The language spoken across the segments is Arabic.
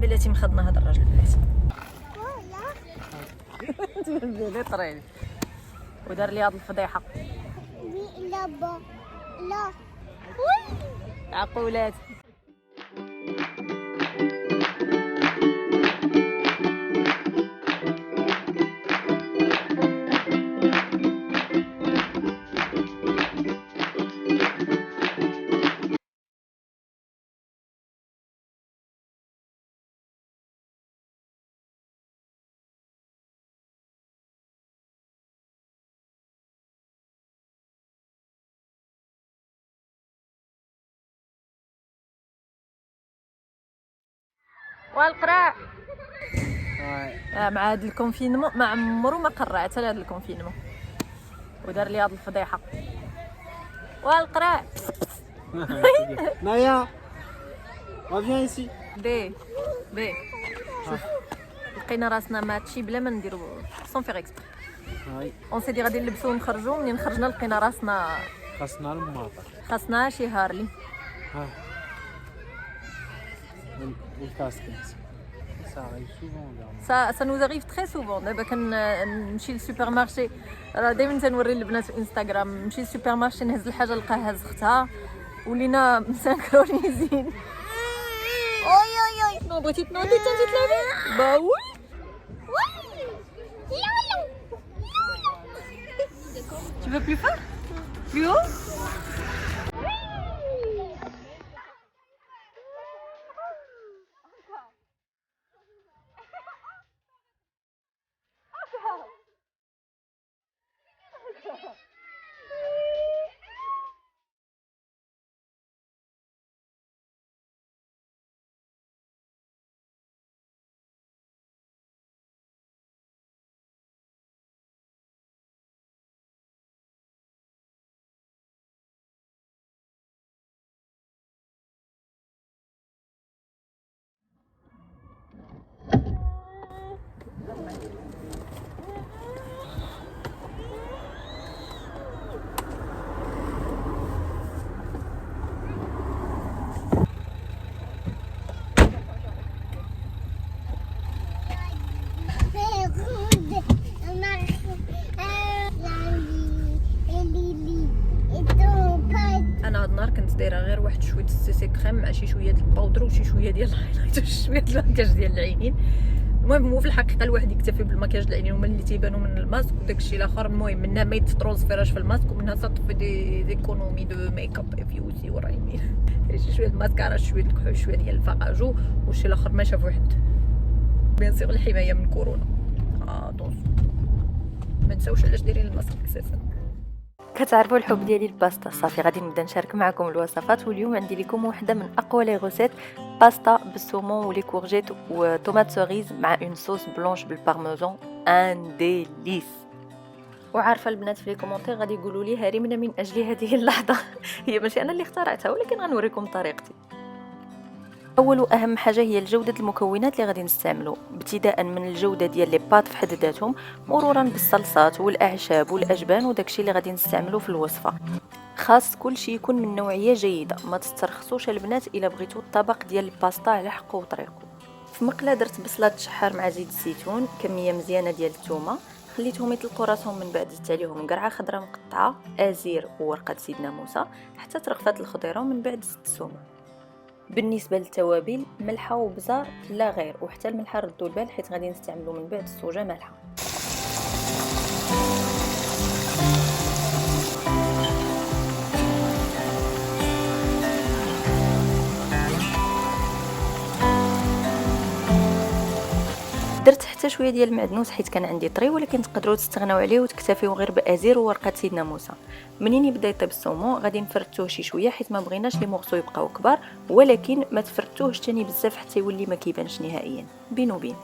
بلاتي مخدنا هذا الراجل بلاتي بلاتي طريني ودار لي هاد الفضيحه. لا لا عقولات. والقراع مع هذا الكونفينمون ما عمرو ما قرعت على هذا الكونفينمون ودار لي هذه الفضيحه. والقراع نايا فيان ايسي بي شوف لقينا راسنا ماتشي بلا ما نديرو سون فيغ اكسبري. اون سي دي غادي نلبسو ونخرجو. منين خرجنا لقينا راسنا خاصنا الماطر خاصنا شي هارلي. والكاسكت ça nous arrive très souvent. دابا كنمشي للسوبر مارشي راه دائما تنوري البنات في انستغرام نمشي للسوبر مارشي نهز الحاجه نلقاها هز اختها ولينا مسانكرونيزين. اوي اوي اوي نو بغيتي تنوضي حتى تلعبي با وي tu veux plus fort plus haut. انا هاد النهار كنت دايره غير واحد شويه السيسي كريم مع شي شويه ديال الباودر وشي شويه ديال الهايلايت وشي شويه ديال المكياج ديال العينين. المهم هو في الحقيقه الواحد يكتفي بالمكياج ديال العينين هما اللي تيبانوا من الماسك وداكشي الاخر. المهم منها ما يترونسفيراش في الماسك ومنها تطفي دي زيكونومي دو ميك اب اف يو سي ورايني شي شويه الماسكارا شويه الكحول شويه ديال الفاقاجو والشي الاخر ما شاف واحد بيان سيغ الحمايه من كورونا. طونسون ما نساوش علاش دايرين الماسك اساسا. كتعرفوا الحب ديالي الباستا. صافي غادي نبدا نشارك معكم الوصفات واليوم عندي لكم واحده من اقوى لي غوسيت باستا بالسومون ولي كورجيت وطوماط سوريز مع اون صوص بلونش بالبارميزان ان ديليس. وعارفه البنات في لي كومونتير غادي يقولوا لي هارمنا من اجل هذه اللحظه هي ماشي انا اللي اخترعتها ولكن غنوريكم طريقتي. اول واهم حاجه هي جوده المكونات اللي غادي نستعملوا ابتداء من الجوده ديال لي بات في حد ذاتهم مرورا بالصلصات والاعشاب والاجبان وداكشي اللي غادي نستعملوا في الوصفه. خاص كل شيء يكون من نوعيه جيده ما تسترخصوش البنات الا بغيتوا الطبق ديال الباستا على حقه وطريقه. في مقله درت بصله تشحر مع زيت الزيتون كميه مزيانه ديال الثومه خليتهم يطلقوا راسهم من بعد زدت عليهم قرعه خضراء مقطعه ازير وورقه سيدنا موسى حتى ترغفات الخضيره ومن بعد زدت الثومه. بالنسبه للتوابل ملحه وبزار لا غير وحتى الملحه ردوا البال حيت غادي نستعملوا من بعد الصوجه مالحه. درت حتى شويه ديال المعدنوس حيت كان عندي طري ولكن تقدروا تستغناو عليه وتكتفيو غير بازير وورقه سيدنا موسى. منين يبدا يطيب الصومون غادي نفرتوه شي شويه حيت ما بغيناش لي مورسو يبقاو كبار ولكن ما تفرتوهش تاني بزاف حتى يولي ما كيبانش نهائيا بين وبين.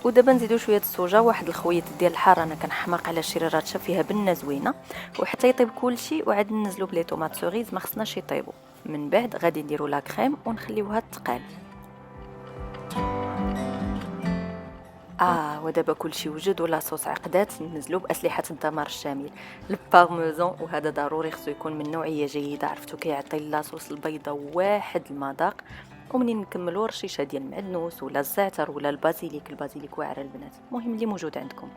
ودابا نزيدو شويه الصوجه واحد الخويط ديال الحار انا كنحماق على الشريرات شا فيها بنه زوينه وحتى يطيب كلشي وعاد ننزلو بلي طوماط سوريز ما خصناش يطيبوا. من بعد غادي نديرو لا كريم ونخليوها تقال. ودابا كلشي وجد ولاصوص عقدات، ننزلوا باسلحه الدمار الشامل. البارميزون، وهذا ضروري خصو يكون من نوعيه جيده، عرفتو كيعطي لاصوص البيضه واحد المذاق. ومنين نكملوا رشيشه ديال المعدنوس ولا الزعتر ولا البازيليك واعر البنات، المهم اللي موجود عندكم.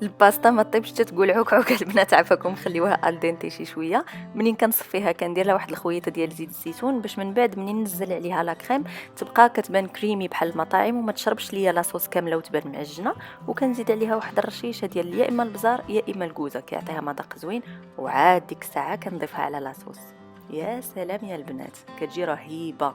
الباستا ما طيبش تقول عوك البنات، عافاكم خليوها الدنتي شي شويه. منين كنصفيها كندير لها واحد الخويطه ديال زيت الزيتون، باش من بعد منين ننزل عليها لا كريم تبقى كتبان كريمي بحال المطاعم وما تشربش ليا لاصوص كامله وتبان معجنه. وكنزيد عليها واحد الرشيشه ديال يا اما البزار يا اما الكوزه، كيعطيها مذاق زوين. وعاد ديك الساعه كنضيفها على لاصوص. يا سلام يا البنات، كتجي رهيبه.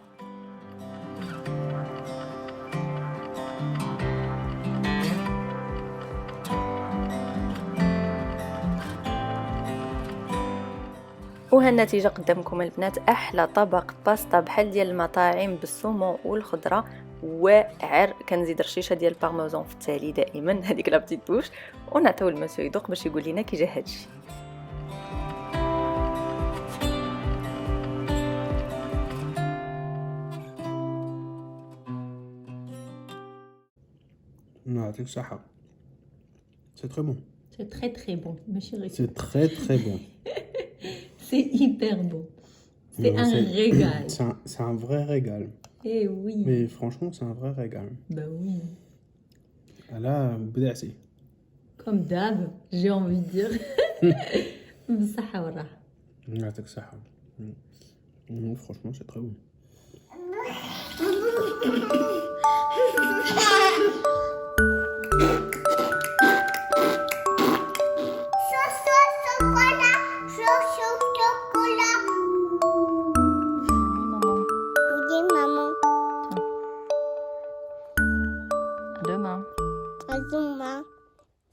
وها النتيجه قدامكم البنات، احلى طبق باستا بحال ديال المطاعم بالسومون والخضره واعر. كنزيد رشيشه ديال البارميزون في التالي دائما، هذيك لا بتيت بوش، ونعطيو المسيو يذوق باش يقول لنا كي جا هادشي. يعطيك الصحة. C'est très bon. C'est très très bon, ma chérie. C'est très très bon. C'est hyper bon. C'est Non, un régal. C'est un vrai régal. Eh oui. Mais franchement, c'est un vrai régal. Bah oui. Là, بدعتي. Comme d'hab, j'ai envie de dire. بصحة والراحة. يعطيك الصحة. Franchement, c'est très bon.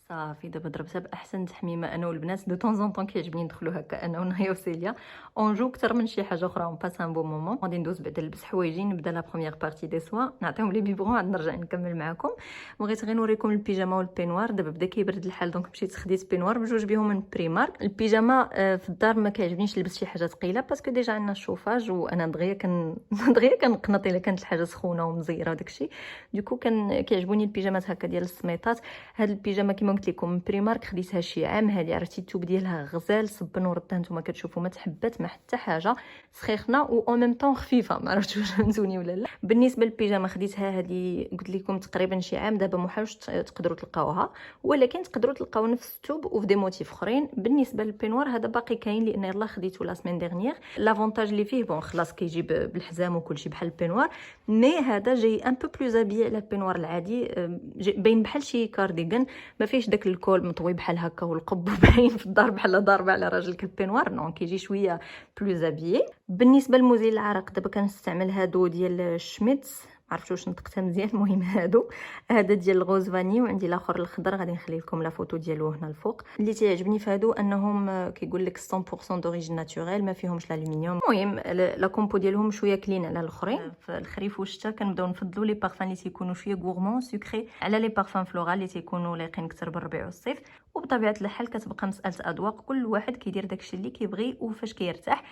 صافي دابا ضربتها باحسن تحميمه انا والبنات. دو طون زون طون كيعجبني ندخلوا هكا انا ونهيا وسيليا اونجو اكثر من شي حاجه اخرى، اون باس ان بون مومون. غادي ندوز بعدا نلبس حوايجين، نبدا لا بروميير بارتي دي سوا، نعطيهم لي بيبرون، عاد نرجع نكمل معكم. بغيت غير نوريكم البيجاما والبينوار. دابا بدا كيبرد الحال دونك مشيت خديت بينوار بجوج بهم من بريمارك. البيجاما في الدار ما كيعجبنيش نلبس شي حاجه ثقيله باسكو ديجا عندنا الشوفاج، وانا دغيا كنقنط الا كانت الحاجه سخونه ومزيره وداكشي. دوكو كيعجبوني البيجامات هكا ديال السميطات. هاد البيجاما كيما قلت لكم من بريمارك خديتها شي عام. هذه عرفتي الثوب ديالها غزال صبن وردها، نتوما كتشوفوا ما تحبات ما حتى حاجه، سخيخنا و اون ميم طون خفيفه. ما عرفتش واش فهمتوني ولا لا. بالنسبه للبيجاما خديتها هذه قلت لكم تقريبا شي عام. دابا محاولش تقدروا تلقاوها، ولكن تقدروا تلقاو نفس الثوب وفي دي موتيف اخرين. بالنسبه للبينوار هذا باقي كاين لان يلاه خديته لا سيمين ديرنيير. لافونتاج اللي فيه بون خلاص كيجي بالحزام وكلشي بحال البينوار، مي هذا جاي ان بو بلوز ابيي على البينوار العادي، باين بحال شي كارديغان، ما فيش داك الكول مطوي بحال هكا والقب باين في الدار بحال ضاربه على راجلك البينوار. نون كيجي شويه بلوز ابيي. بالنسبه للمزيل العرق دابا كنستعمل هادو ديال الشميتس، عرفتوا واش نطقتها مزيان. المهم هذا ديال الغوز فاني، وعندي الاخر الخضر غادي نخلي لكم لا فوتو ديالو هنا الفوق. اللي تيعجبني في هادو انهم كيقول لك 100% دوريجين ناتوريل، ما فيهمش الالومنيوم. المهم لا كومبو ديالهم شويه كلين على الاخرين. في الخريف والشتاء كنبداو نفضلوا لي بارفان اللي تيكونوا شويه غورمون سكري على لي بارفان فلورال اللي تيكونوا لايقين اكثر بالربيع والصيف. وبطبيعه الحال كتبقى مساله اذواق، كل واحد كيدير داكشي اللي كيبغي وفاش كيرتاح.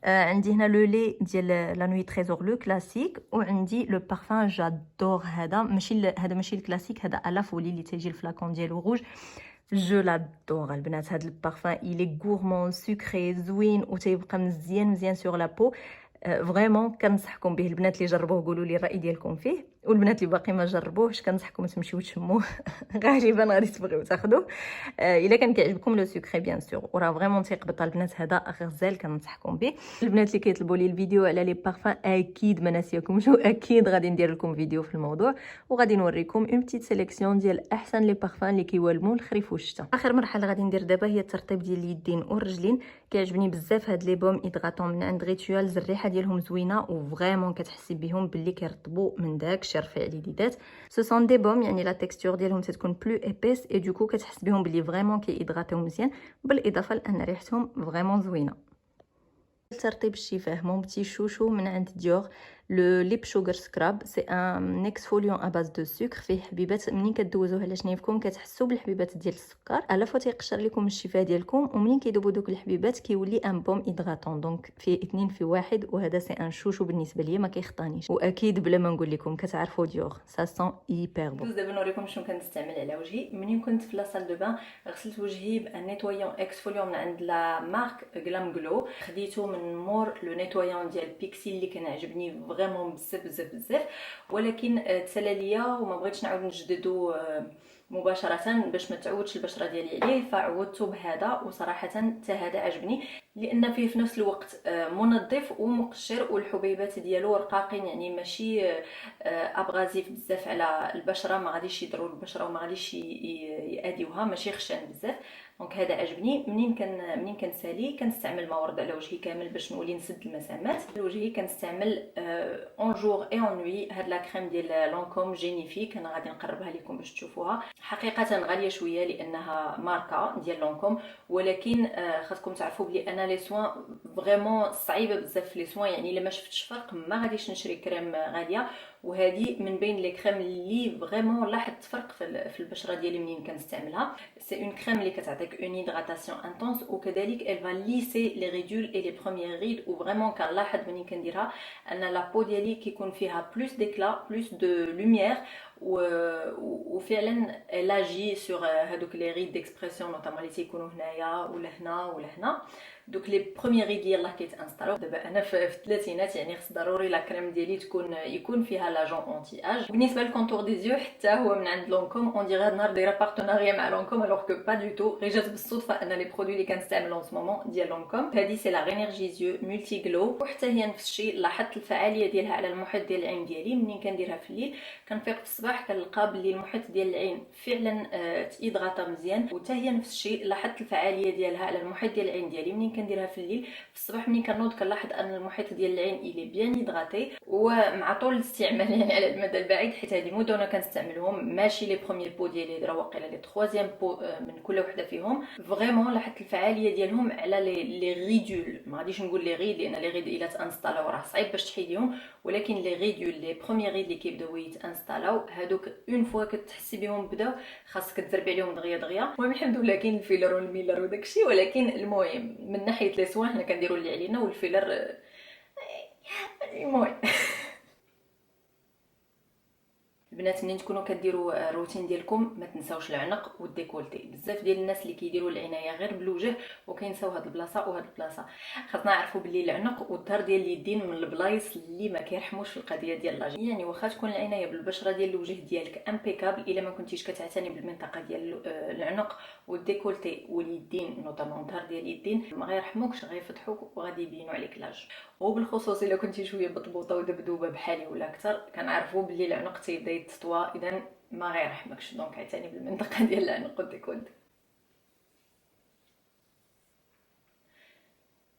عندي هنا لو لي ديال لا نوي تريزور لو كلاسيك، وعندي لو بارفان جادور. هذا ماشي الكلاسيك، هذا الا فولي اللي تيجي الفلاكون ديالو روج. جو لادور البنات. هذا البارفان إلي غورمون سكري زوين وتيبقى مزيان سور لا بو. فريمون كنصحكم به. البنات اللي جربوه قولوا لي الراي ديالكم فيه، والبنات اللي باقي ما جربوهش كنصحكم تمشيو تشموه. غالبا غادي تبغيو تاخذوه الا كان كيعجبكم لو سكري بيان سور، وراه فريمون تيقبط البنات. هذا غزال كنصحكم به. البنات اللي كيطلبوا لي الفيديو على لي بارفان اكيد ما ناسياكمش، اكيد غادي ندير لكم فيديو في الموضوع، وغادي نوريكم اون بتيت سيليكسيون ديال احسن لي بارفان اللي كيوالموا الخريف والشتاء. اخر مرحله غادي ندير دابا هي الترطيب ديال اليدين والرجلين. كيعجبني بزاف هاد لي بوم ايدغاتون من عند ريتوالز، الريحه ديالهم زوينه وفريمون كتحسي بهم باللي كيرطبوا من داكشي رفيع اليديدات. سو سون دي بوم يعني لا تيكستور ديالهم تتكون بلو ايبيس اي دوكو كتحس بهم باللي فريمون كيدغاتيو مزيان، بالاضافه لان ريحتهم فريمون زوينه. ترطيب الشفاه مون بتي شوشو من عند ديور. لو ليب شوغر سكراب سي ان اكسفوليون ا باز دو سكر فيه حبيبات منين كدوزوه على شنيفكم كتحسوا بالحبيبات ديال السكر الا فوا تيقشر لكم الشفاه ديالكم ومنين كيذوبوا دوك الحبيبات كيولي ان بوم هيدراتون دونك فيه 2 في 1 وهذا سي ان شوشو بالنسبه ليا ما كيخطانيش واكيد بلا ما نقول لكم كتعرفوا ديور سا سون هيبر بون. دابا نوريكم شنو كنستعمل على وجهي. منين كنت في لاصال دو بان غسلت وجهي بان نيتويون اكسفوليون من عند لا مارك غلام غلو، خديته من مور لو نيتويون ديال بيكسي اللي كان عجبني فريمون بزاف ولكن تسالى ليا وما بغيتش نعاود نجددو مباشره باش ما تعودش البشره ديالي عليه، فعودته بهذا وصراحه حتى هذا عجبني لان فيه في نفس الوقت منظف ومقشر والحبيبات ديالو رقاقين، يعني ماشي ابغازيف بزاف على البشره، ما غاديش يضروا البشره وما غاديش يأذيوها، ماشي خشن بزاف. دونك هذا عجبني. منين كنسالي كنستعمل ما ورد على وجهي كامل باش نولي نسد المسامات. لوجهي كنستعمل اون جور اي اون نوي هاد لا كريم ديال لونكوم جينيفيك، انا غادي نقربها لكم باش تشوفوها. حقيقه غاليه شويه لانها ماركه ديال لونكوم، ولكن خاصكم تعرفوا بلي انا لي سوان فريمون صعيبه بزاف لي سوان، يعني الا ما شفتش فرق ما غاديش نشري كريم غاليه، وهذه من بين لي كريم اللي فريمون لاحظت فرق في البشره ديالي منين كنستعملها. سي اون كريم اللي كتعطيك اون هيدراتاسيون انتونس وكذلك ال فا ليسي لي ريدول اي لي بروميير ريد، وفريمون كنلاحظ منين كنديرها ان لا بو ديالي كيكون فيها بلوس ديكلا بلوس دو لوميير وفعلا لاجي سور هذوك لي ريد ديكسبرسيون نوطامون اللي تيكونوا هنايا ولا هنا ولا هنا. دوك لي بروميير ريد يلاه كيتانستالو. دابا انا في الثلاثينات، يعني خص ضروري لا كريم ديالي يكون فيها لاجون اونتي اج. بالنسبه للكونتور دي زيو حتى هو من عند لونكوم، اون ديغي هاد النهار دايره بارتناريا مع لونكوم الوغ كو با دو تو، غير جات بالصدفه ان لي برودوي اللي كنستعمل اون مومون ديال لونكوم. هذه سي لا غينيرجي زيو مولتي غلو، وحتى هي نفس الشيء. لاحظت الفعاليه ديالها على المحيط ديال العين ديالي منين كنديرها في الليل. كنفيق في الصباح كنلقى بلي المحيط ديال العين فعلا تيدغاطا مزيان، وحتى هي نفس الشيء. لاحظت الفعاليه ديالها على المحيط ديال العين ديالي منين كنديرها في الليل. في الصباح ملي كنوض كنلاحظ ان المحيط ديال العين الي بيان هيدغاتي، ومع طول الاستعمال يعني على المدى البعيد، حيت هذه مدونه كنستعملهم ماشي لي بروميير بو ديالي درا واقيلا لي تروازيام بو من كل وحده فيهم. فريمون لاحظت الفعاليه ديالهم على لي ريدول، ما غاديش نقول لي غيد لان لي غيد الا تانستالاو راه صعيب باش تحيديهم، ولكن لي ريدول لي بروميير ريد اللي كيبداو يتانستالاو هذوك اون فوا كتحسي بهم بداو خاصك تزربي عليهم دغيا. المهم الحمد لله كاين الفيلر والميلر وداكشي، ولكن المهم من ناحيه لي سوان حنا كنديروا اللي علينا، والفيلر المهم. البنات منين تكونوا كديروا الروتين ديالكم ما تنساوش العنق والديكولتي. بزاف ديال الناس اللي كيديروا العنايه غير بالوجه وكينساو هاد البلاصه وهاد البلاصه. خاصنا نعرفوا باللي العنق والظهر ديال اليدين من البلايص اللي ما كيرحموش في القضيه ديال لاجي، يعني واخا تكون العنايه بالبشره ديال الوجه ديالك امبيكابل، الا ما كنتيش كتعتني بالمنطقه ديال العنق والديكولتي واليدين نوطامون الظهر ديال اليدين، ما غيرحموكش، غيفتحوك وغادي يبينوا عليك لاج. وبالخصوص الا كنتي شويه بطبوطه ودبدوبه بحالي ولا اكثر، كنعرفوا باللي العنق تيبدا يتطوى، اذا ما غيرحمكش. دونك عتاني بالمنطقه ديال العنق والديكولتي.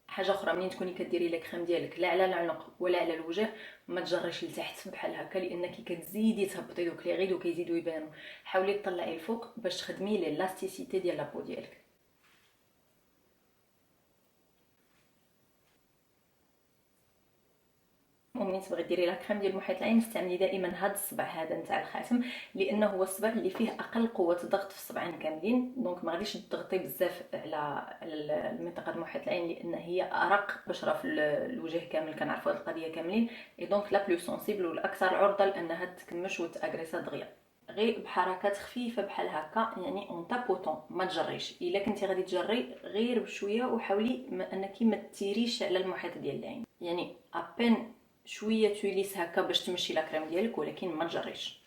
حاجه اخرى، منين تكوني كديري لا كريم ديالك لا على العنق ولا على الوجه، ما تجريش لتحت بحال هكا لانك كتزيدي تهبطي دوك لي غيد وكيزيدوا يبانوا. حاولي تطلعي الفوق باش تخدمي لاستيسيتي ديال لابو ديالك. ومنين تبغي ديري لا كريم ديال محيط العين استعملي دائما هذا الصبع هذا نتاع الخاتم، لانه هو الصبع اللي فيه اقل قوه ضغط في الصبعين كاملين. دونك ما غاديش تضغطي بزاف على المنطقه ديال محيط العين لان هي ارق بشره في الوجه كامل، كنعرفوا هذه القضيه كاملين. اي دونك لا بلو سونسيبل والاكثر عرضه لانها تكمش وتاغريسا دغيا. غير بحركات خفيفه بحال هكا، يعني اون تابوطون، ما تجريش. الا كنتي غادي تجري غير بشويه، وحاولي انك ما تيريش على المحيط ديال العين، يعني ابين شويه تويليس هكا باش تمشي لا كريم ديالك، ولكن ما تجريش.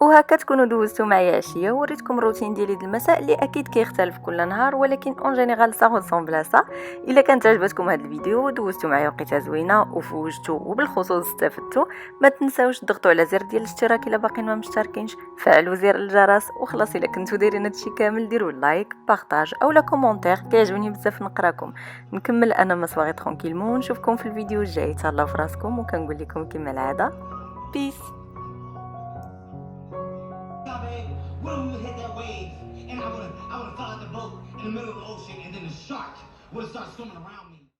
وهكا تكونوا دوزتوا معايا عشيه وريتكم الروتين ديالي د المساء اللي اكيد كيختلف كل نهار، ولكن اون جينيرال سا ريسومبل سا. الا كانت عجبتكم هذا الفيديو دوزتوا معايا وقيته زوينه وفوجتوا وبالخصوص استفدتوا، ما تنساوش تضغطوا على زر ديال الاشتراك الا باقيين ما مشتركينش، فعلوا زر الجرس، وخلاص الا كنتو دايرين هادشي كامل ديروا لايك بارطاج اولا كومونتير، كيعجبني بزاف نقراكم. نكمل انا مسواغي ترونكيلمون، ونشوفكم في الفيديو الجاي. تهلاو في راسكم، وكنقول لكم كما العاده بيس. When we hit that wave, and I wanna follow the boat. in the middle of the ocean, and then the shark would have started swimming around.